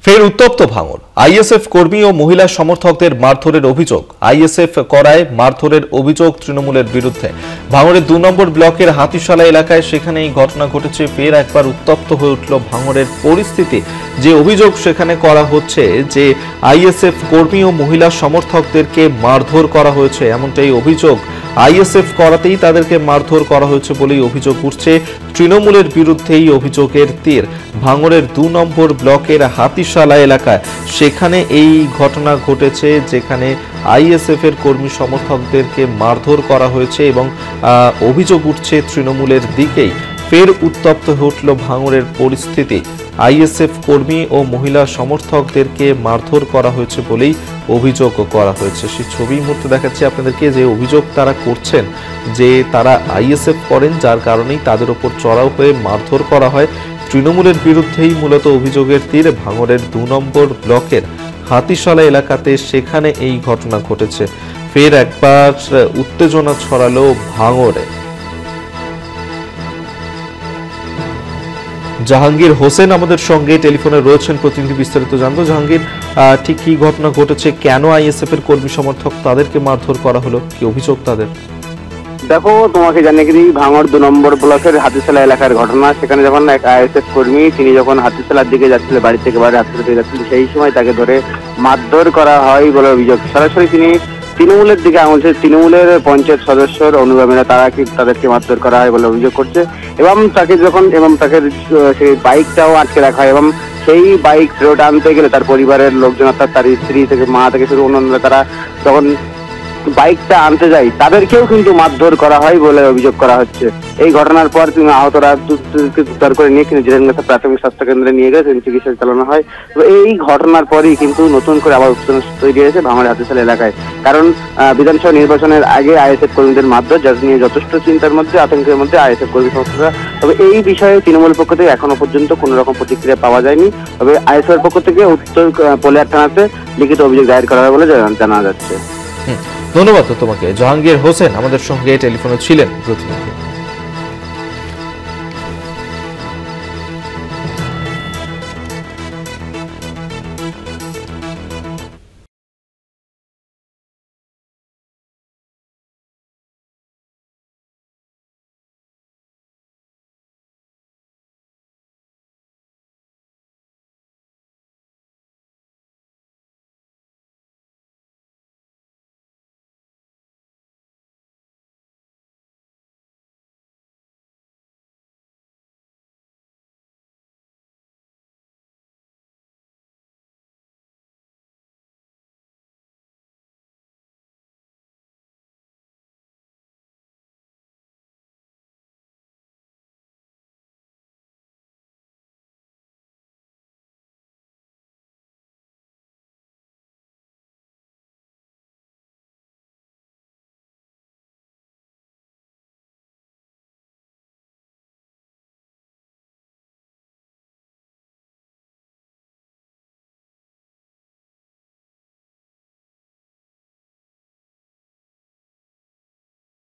ফের উত্তপ্ত ভাঙড়। আইএসএফ কর্মী ও মহিলা সমর্থকদের মারধরের অভিযোগ। আইএসএফ করায় মারধরের অভিযোগ তৃণমূলের বিরুদ্ধে। ভাঙড়ের ২ নম্বর ব্লকের হাতিশালা এলাকায় সেখানে এই ঘটনা ঘটেছে। ফের একবার উত্তপ্ত হয়ে উঠল ভাঙড়ের পরিস্থিতি। যে অভিযোগ সেখানে করা হচ্ছে যে আইএসএফ কর্মী ও মহিলা সমর্থকদেরকে মারধর করা হয়েছে, এমনটাই অভিযোগ। আইএসএফ করাতেই তাদেরকে মারধর করা হয়েছে বলেই অভিযোগ উঠছে। তৃণমূলের বিরুদ্ধে এই অভিযোগের তীর। ভাঙড়ের ২ নম্বর ব্লকের হাতিশালা এলাকায় সেখানে এই ঘটনা ঘটেছে, যেখানে আইএসএফ এর কর্মী সমর্থকদেরকে মারধর করা হয়েছে এবং অভিযোগ উঠছে তৃণমূলের দিকেই। ফের উত্তপ্ত হয়ে উঠল ভাঙড়ের পরিস্থিতি। আইএসএফ কর্মী ও মহিলা সমর্থকদেরকে মারধর করা হয়েছে বলেই অভিযোগ করা হয়েছে। সেই ছবি মুহূর্তে দেখাচ্ছি আপনাদেরকে, যে অভিযোগ তারা করছেন যে তারা আইএসএফ করেন, যার কারণেই তাদের উপর চড়াও হয়ে মারধর করা হয়। তৃণমূলের বিরুদ্ধেই মূলত অভিযোগের তীর। ভাঙড়ের ২ নম্বর ব্লকের হাতিশালা এলাকাতে সেখানে এই ঘটনা ঘটেছে। ফের একবার উত্তেজনা ছড়ালো ভাঙড়ে। জাহাঙ্গীর হোসেন আমাদের সঙ্গে টেলিফোনে রয়েছেন, প্রতিনিধি বিস্তারিত জানবো। জাহাঙ্গীর, ঠিক কি ঘটনা ঘটেছে, কেন আইএসএফ এর কর্মী সমর্থক তাদেরকে মারধর করা হলো, কি অভিযোগ তাদের? দেখো, তোমাকে জানিয়ে দিই, ভাঙড় ২ নম্বর ব্লকের হাতিশালা এলাকার ঘটনা। সেখানে যখন এক আইএসএফ কর্মী, তিনি যখন হাতিশালার দিকে যাচ্ছিলেন, বাড়ি থেকে বাইরে হাতিশালা দিকে যাচ্ছিলেন, সেই সময় তাকে ধরে মারধর করা হয় বলে অভিযোগ। সরাসরি তিনি তৃণমূলের দিকে আঙুল, তৃণমূলের পঞ্চায়েত সদস্যর অনুগামীরা তাদেরকে মারধর করা হয় বলে অভিযোগ করছে। এবং তাকে সেই বাইকটাও আটকে রাখা হয় এবং সেই বাইক ফেরত আনতে গেলে তার পরিবারের লোকজন, অর্থাৎ তার স্ত্রী থেকে মা থেকে শুরু অন্যান্য, তারা যখন বাইকটা আনতে যায় তাদেরকেও কিন্তু মারধর করা হয় বলে অভিযোগ করা হচ্ছে। এই ঘটনার পর তিনি আহতরা উদ্ধার করে নিয়ে কিন্তু জিরানগাছা প্রাথমিক স্বাস্থ্য কেন্দ্রে নিয়ে গেলে চিকিৎসা চালানো হয়। তো এই ঘটনার পরই কিন্তু নতুন করে আবার উত্তেজনা তৈরি হয়েছে ভাঙড় হাতিশালা এলাকায়। কারণ বিধানসভা নির্বাচনের আগে আইএসএফ কর্মীদের মারধর, যা নিয়ে যথেষ্ট চিন্তার মধ্যে, আতঙ্কের মধ্যে আইএসএফ কর্মী সংস্থারা। তবে এই বিষয়ে তৃণমূল পক্ষ থেকে এখনো পর্যন্ত কোন রকম প্রতিক্রিয়া পাওয়া যায়নি। তবে আইএসএফ পক্ষ থেকে উত্তর পোলিয়ার থানাতে লিখিত অভিযোগ দায়ের করা হবে বলে জানা যাচ্ছে। ধন্যবাদ তোমাকে। জাহাঙ্গীর হোসেন আমাদের সঙ্গে টেলিফোনে ছিলেন প্রতিনিধি।